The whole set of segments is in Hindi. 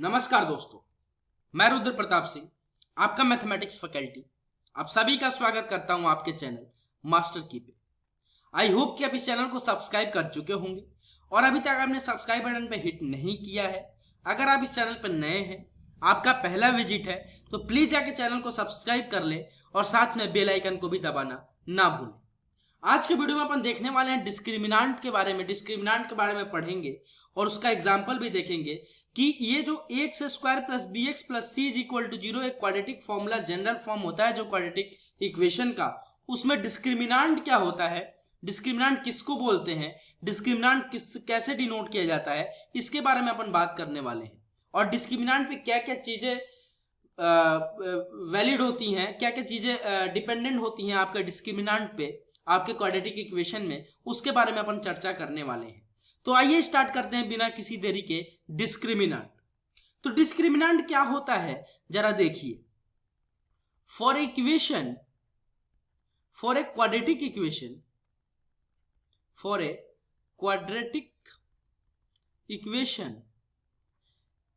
नमस्कार दोस्तों, मैं रुद्र प्रताप सिंह, आपका मैथमेटिक्स फैकल्टी। आप सभी का स्वागत करता हूं आपके चैनल मास्टर की पे। आई होप कि आप इस चैनल को सब्सक्राइब कर चुके होंगे और अभी तक आपने सब्सक्राइब बटन पे हिट नहीं किया है। अगर आप इस चैनल पर नए हैं, आपका पहला विजिट है, तो प्लीज जाके चैनल को सब्सक्राइब कर ले और साथ में बेल आइकन को भी दबाना ना भूलें। आज के वीडियो में अपन देखने वाले हैं डिस्क्रिमिनांट के बारे में। डिस्क्रिमिनांट के बारे में पढ़ेंगे और उसका एग्जाम्पल भी देखेंगे कि ये जो x square plus B x plus C is equal to zero एक क्वाड्रेटिक फॉर्मूला जनरल फॉर्म होता है जो क्वाड्रेटिक इक्वेशन का, उसमें डिस्क्रिमिनांट क्या होता है, डिस्क्रिमिनांट किसको बोलते हैं, डिस्क्रिमिनांट कैसे डिनोट किया जाता है, इसके बारे में अपन बात करने वाले हैं। और डिस्क्रिमिनांट पे क्या क्या चीजें वैलिड होती हैं, क्या क्या चीजें डिपेंडेंट होती हैं आपके डिस्क्रिमिनांट पे, आपके क्वाड्रेटिक इक्वेशन में, उसके बारे में अपन चर्चा करने वाले हैं। तो आइए स्टार्ट करते हैं बिना किसी देरी के डिस्क्रिमिनांट। तो डिस्क्रिमिनांट क्या होता है जरा देखिए। For equation, for a quadratic equation, for a quadratic equation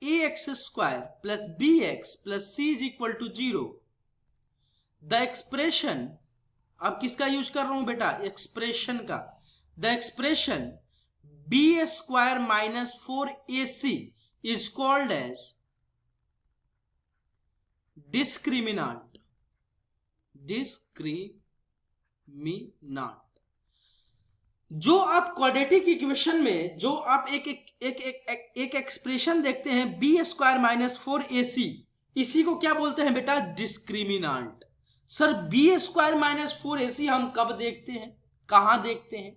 ax square plus bx plus c is equal to 0, the expression, अब किसका यूज कर रहा हूं बेटा, एक्सप्रेशन का, the expression B square minus 4ac is called as discriminant. Discriminant जो आप क्वाड्रेटिक इक्वेशन में जो आप एक एक्सप्रेशन देखते हैं बी स्क्वायर माइनस 4ac, इसी को क्या बोलते हैं बेटा, discriminant. Sir B square minus 4ac हम कब देखते हैं, कहां देखते हैं,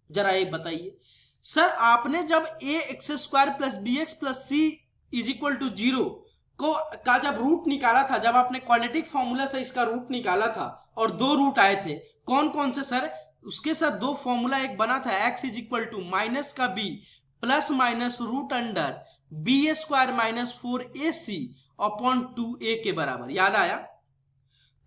जरा ये बताइए। सर आपने जब A X square plus B x plus C is equal to 0 का जब रूट निकाला था, जब आपने क्वाड्रेटिक फॉर्मूला से इसका रूट निकाला था और दो रूट आए थे, कौन कौन से सर, उसके साथ दो फॉर्मूला, एक बना था X is equal to minus का B plus minus root under B square minus 4ac upon 2a के बराबर, याद आया।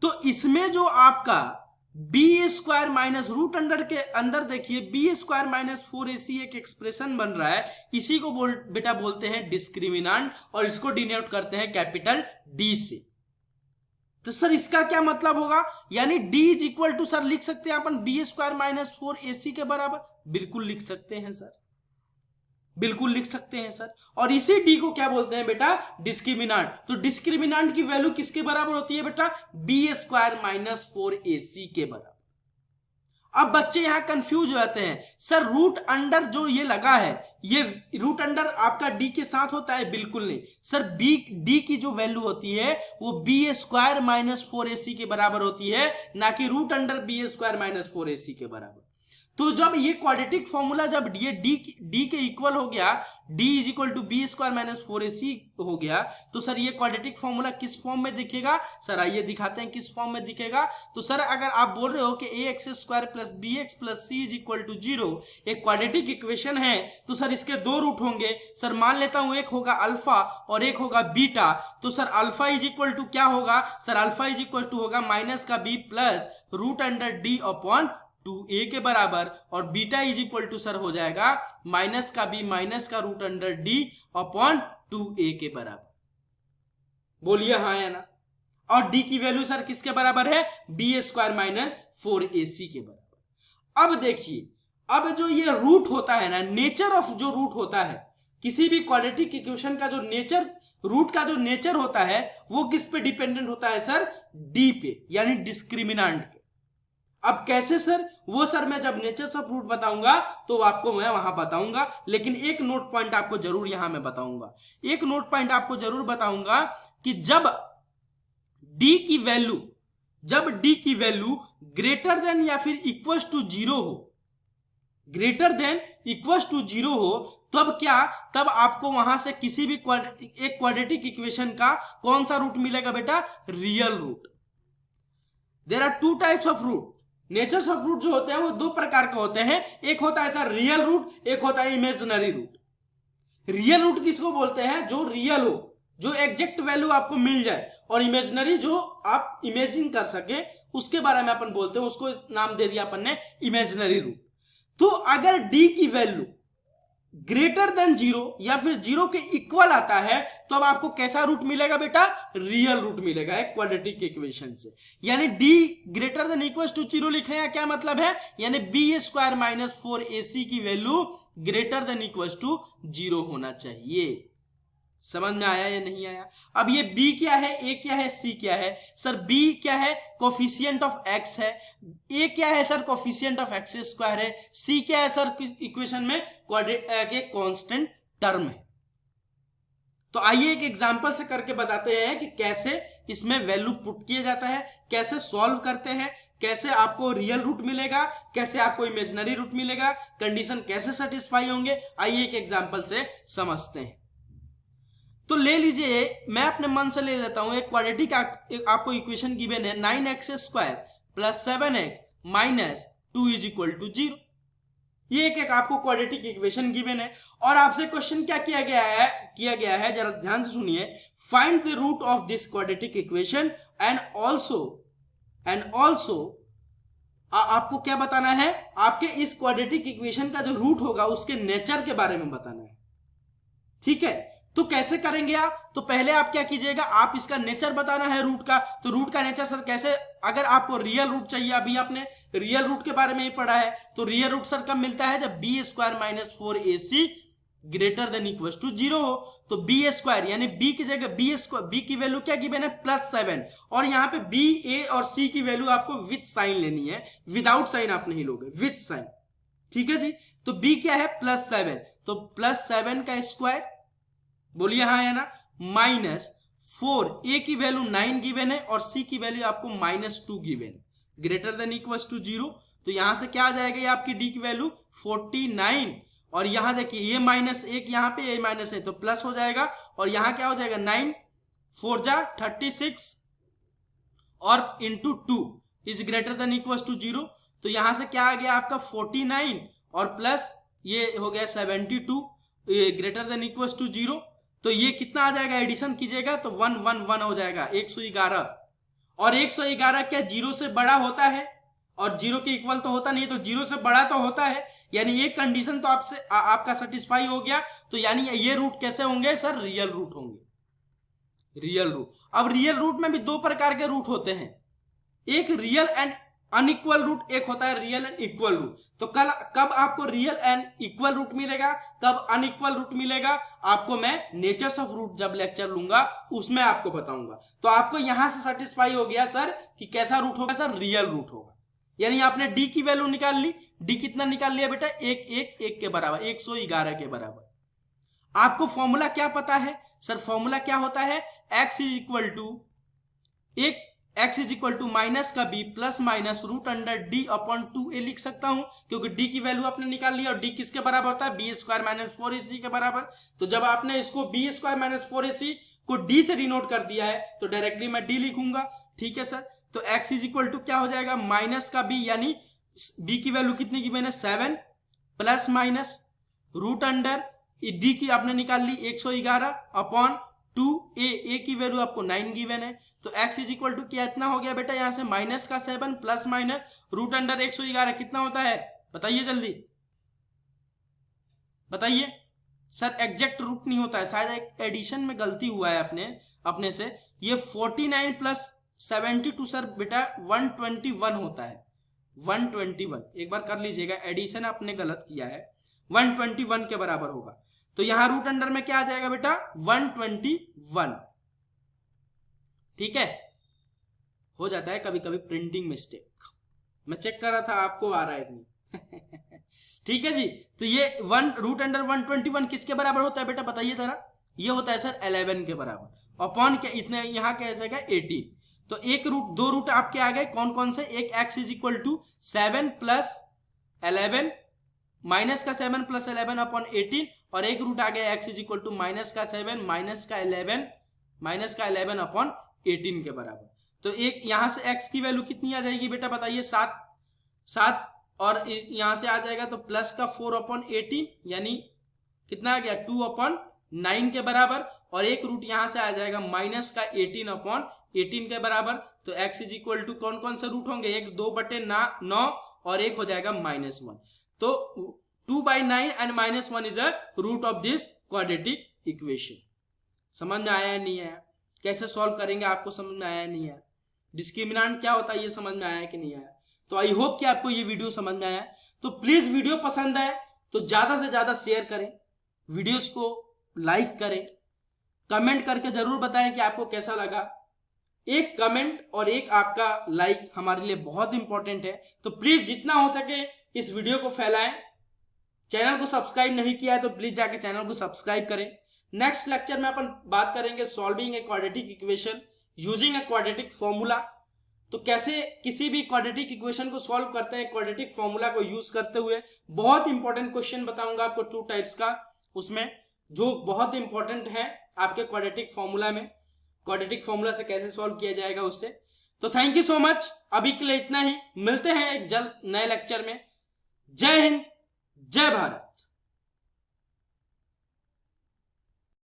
तो इसमें जो आपका B square minus root under के अंदर देखिए बी स्क्वायर माइनस 4ac एक एक्सप्रेशन बन रहा है, इसी को बेटा बोलते हैं डिस्क्रिमिनांट और इसको डिनोट करते हैं कैपिटल डी से। तो सर इसका क्या मतलब होगा, यानी d is equal to, sir लिख सकते हैं अपन बी स्क्वायर माइनस 4ac के बराबर, बिल्कुल लिख सकते हैं सर, बिल्कुल लिख सकते हैं सर। और इसी d को क्या बोलते हैं बेटा, डिस्क्रिमिनांट। तो डिस्क्रिमिनांट की वैल्यू किसके बराबर होती है बेटा, बी स्क्वायर माइनस 4ac के बराबर। अब बच्चे यहां कंफ्यूज हो जाते हैं, सर रूट अंडर जो ये लगा है, ये रूट अंडर आपका डी के साथ होता है, बिल्कुल नहीं सर, बी डी की जो वैल्यू होती है वो बी स्क्वायर माइनस 4ac के बराबर होती है, ना कि root under B square minus 4ac के बराबर। तो जब ये क्वाड्रेटिक फॉर्मूला जब ये डी के इक्वल हो गया, d is equal to b square minus 4ac हो गया, तो सर ये क्वाड्रेटिक फॉर्मूला किस फॉर्म में दिखेगा, सर आइए दिखाते हैं किस फॉर्म में दिखेगा। तो सर अगर आप बोल रहे हो कि A X square plus B x plus C is equal to 0 एक क्वाड्रेटिक इक्वेशन है, तो सर इसके दो रूट होंगे। सर मान लेता हूं एक होगा अल्फा और एक होगा बीटा। तो sir alpha is equal to क्या होगा, sir alpha is equal to होगा माइनस का B plus root under d upon 2a के बराबर, और beta is equal to sir हो जाएगा माइनस का बी माइनस का root under d upon 2a के बराबर। बोलिए हाँ या ना। और d की वैल्यू सर किसके बराबर है, बी स्क्वायर माइनस 4ac के बराबर। अब देखिए, अब जो ये रूट होता है ना, नेचर ऑफ जो रूट होता है किसी भी क्वाड्रेटिक इक्वेशन का, जो नेचर रूट का जो नेचर होता है वो किस पे डिपेंडेंट होता है सर, d पे, यानी डिस्क्रिमिनांट पे। अब कैसे सर, वो सर मैं जब नेचर ऑफ रूट बताऊंगा तो आपको मैं वहां बताऊंगा, लेकिन एक नोट पॉइंट आपको जरूर यहां मैं बताऊंगा, एक नोट पॉइंट आपको जरूर बताऊंगा कि जब d की वैल्यू, जब d की वैल्यू ग्रेटर देन या फिर इक्वल टू 0 हो, ग्रेटर देन इक्वल टू 0 हो, तब क्या, तब आपको वहां से किसी भी एक क्वाड्रेटिक इक्वेशन का कौन सा रूट मिलेगा बेटा, real root. There are two types of root. Natures of root जो होते हैं वो दो प्रकार के होते हैं, एक होता है सर रियल रूट, एक होता है इमेजिनरी रूट। रियल रूट किसको बोलते हैं, जो रियल हो, जो एग्जैक्ट वैल्यू आपको मिल जाए, और इमेजिनरी जो आप इमेजिन कर सके, उसके बारे में अपन बोलते हैं, उसको नाम दे दिया अपन ने इमेजिनरी रूट। तो अगर d की वैल्यू ग्रेटर देन जीरो या फिर जीरो के इक्वल आता है तो अब आपको कैसा रूट मिलेगा बेटा, रियल रूट मिलेगा एक क्वाड्रेटिक इक्वेशन से। यानी d greater than equal to zero लिखने का क्या मतलब है, यानी बी स्क्वायर माइनस 4ac की value greater than equal to zero होना चाहिए। समझ में आया या नहीं आया? अब ये b क्या है, a क्या है, c क्या है? सर b क्या है, कोफिशिएंट ऑफ x है, a क्या है sir, coefficient of x square है, c क्या है सर इक्वेशन में के कांस्टेंट टर्म है। तो आइए एक एग्जांपल से करके बताते हैं कि कैसे इसमें वैल्यू पुट किया जाता है, कैसे सॉल्व करते हैं, कैसे आपको रियल रूट मिलेगा, कैसे आपको इमेजिनरी रूट मिलेगा, कंडीशन कैसे सेटिस्फाई होंगे। आइए एक एग्जांपल से समझते हैं। तो ले लीजिए, मैं अपने मन से ले लेता हूं एक क्वाड्रेटिक आपको इक्वेशन गिवन है 9x square plus 7x minus 2 is equal to 0। ये एक आपको क्वाड्रेटिक इक्वेशन गिवन है और आपसे क्वेश्चन क्या किया गया है जरा ध्यान से सुनिए। Find the root of this quadratic equation and also आपको क्या बताना है, आपके इस क्वाड्रेटिक इक्वेशन का जो रूट होगा उसके नेचर के बारे में बताना है। ठीक है, तो कैसे करेंगे आप, तो पहले आप क्या कीजिएगा, आप इसका नेचर बताना है रूट का। तो रूट का नेचर सर कैसे, अगर आपको रियल रूट चाहिए, अभी आपने रियल रूट के बारे में ही पढ़ा है, तो रियल रूट सर कब मिलता है, जब b square minus 4ac greater than equal to 0 हो। तो बी स्क्वायर यानी बी की जगह बी की वैल्यू क्या गिवन है, +7, और यहाँ पे बी, ए और सी की वैल्यू आपको विथ साइन लेनी है, विदाउट साइन आप नहीं लोगे, विथ साइन। ठीक है जी, तो बी क्या है +7, तो +7 का स्क्वायर, बोलिए हाँ या ना, माइनस 4, ए की वैल्यू 9 गिवन है और सी की वैल्यू आपको -2 given, greater than equal to 0। तो यहां से क्या आ जाएगा, ये आपकी डी की वैल्यू 49, और यहां देखिए ये -1 यहाँ पे, ये माइनस है तो प्लस हो जाएगा, और यहां क्या हो जाएगा 9 4 जा 36 और into 2 is greater than equal to 0। तो यहां से क्या आ गया आपका 49 और प्लस ये हो गया 72 ग्रेटर देन इक्वल टू 0। तो ये कितना आ जाएगा, एडिशन कीजिएगा तो 111 हो जाएगा, 111। और 111 क्या 0 से बड़ा होता है, और 0 के इक्वल तो होता नहीं, तो 0 से बड़ा तो होता है, यानी ये कंडीशन तो आपसे आपका सेटिस्फाई हो गया। तो यानी ये रूट कैसे होंगे सर, रियल रूट होंगे, रियल रूट। अब रियल रूट में भी दो प्रकार के रूट होते हैं, एक रियल एंड अनइक्वल रूट, एक होता है रियल एंड इक्वल रूट। तो कब आपको रियल एंड इक्वल रूट मिलेगा, कब अनइक्वल रूट मिलेगा, आपको मैं नेचर्स ऑफ रूट जब लेक्चर लूंगा उसमें आपको बताऊंगा। तो आपको यहां से सेटिस्फाई हो गया सर कि कैसा रूट होगा सर, रियल रूट होगा। यानी आपने डी की वैल्यू निकाल ली, डी कितना निकाल लिया बेटा, 1 के बराबर, 111 के बराबर। आपको फॉर्मूला क्या पता है सर, फॉर्मूला क्या होता है, x is equal to minus का b प्लस माइनस √d/2a लिख सकता हूं, क्योंकि d की वैल्यू आपने निकाल लिया, और d किसके बराबर होता है, बी स्क्वायर माइनस 4ac के बराबर। तो जब आपने इसको बी स्क्वायर माइनस 4ac को d से डिनोट कर दिया है तो डायरेक्टली मैं d लिखूंगा। ठीक है सर, तो x इज इक्वल टू क्या हो जाएगा, माइनस का b, यानी b की वैल्यू कितनी की मैंने 7 प्लस माइनस √d की आपने निकाल ली 111/2a, a की वैल्यू आपको 9 गिवन है। तो x इज इक्वल टू क्या इतना हो गया बेटा, यहां से माइनस का 7 प्लस माइनस √111 कितना होता है, बताइए जल्दी बताइए सर। एग्जैक्ट रूट नहीं होता है, शायद एक एडिशन में गलती हुआ है अपने से। ये 49 प्लस 72 सर बेटा 121 होता है, 121, एक बार कर लीजिएगा, एडिशन आपने गलत किया है, 121 के बराबर होगा। तो यहां रूट अंडर में क्या आ जाएगा बेटा, 121। ठीक है, हो जाता है कभी कभी प्रिंटिंग मिस्टेक, मैं चेक कर रहा था आपको आ रहा है नहीं। ठीक है जी, तो ये √121 किसके बराबर होता है बेटा, बताइए जरा। ये होता है सर 11 के बराबर, अपॉन क्या इतने यहाँ क्या जाएगा 18। तो एक रूट, दो रूट आपके आ गए, कौन कौन से, एक x is equal to 7 plus 11 minus का 7 प्लस 11/18, और एक रूट आ गया x is equal to minus का 7 माइनस का 11/18 के बराबर। तो एक यहां से x की वैल्यू कितनी आ जाएगी बेटा, बताइए 7, और यहां से आ जाएगा तो प्लस का 4/18, यानी कितना आ गया 2/9 के बराबर, और एक रूट यहां से आ जाएगा माइनस का 18/18 के बराबर। तो x इज इक्वल टू कौन कौन से रूट होंगे, एक 2/9 और एक हो जाएगा -1। तो 2/9 and -1 is a root of this quadratic equation. समझ में आया नहीं आया? कैसे सॉल्व करेंगे आपको समझ में आया नहीं आया? डिस्क्रिमिनेंट क्या होता है ये समझ में आया कि नहीं आया? तो आई होप कि आपको ये वीडियो समझ में आया। तो प्लीज वीडियो पसंद आए तो ज्यादा से ज्यादा शेयर करें, वीडियोस को लाइक करें, कमेंट करके जरूर बताएं कि आपको कैसा लगा। एक कमेंट और एक आपका लाइक हमारे लिए बहुत इंपॉर्टेंट है। तो प्लीज जितना हो सके इस वीडियो को फैलाएं। चैनल को सब्सक्राइब नहीं किया है तो प्लीज जाके चैनल को सब्सक्राइब करें। नेक्स्ट लेक्चर में अपन बात करेंगे solving a quadratic equation using a quadratic formula. तो कैसे किसी भी क्वाड्रेटिक इक्वेशन को सॉल्व करते हैं क्वाड्रेटिक फॉर्मूला को यूज करते हुए। बहुत इंपॉर्टेंट क्वेश्चन बताऊंगा आपको 2 टाइप्स का, उसमें जो बहुत इंपॉर्टेंट है आपके क्वाड्रेटिक फॉर्मूला में, क्वाड्रेटिक फॉर्मूला से कैसे सॉल्व किया जाएगा उससे। तो थैंक यू सो मच, अभी के लिए इतना ही। मिलते हैं एक जल्द नए लेक्चर में। जय हिंद, जय भारत।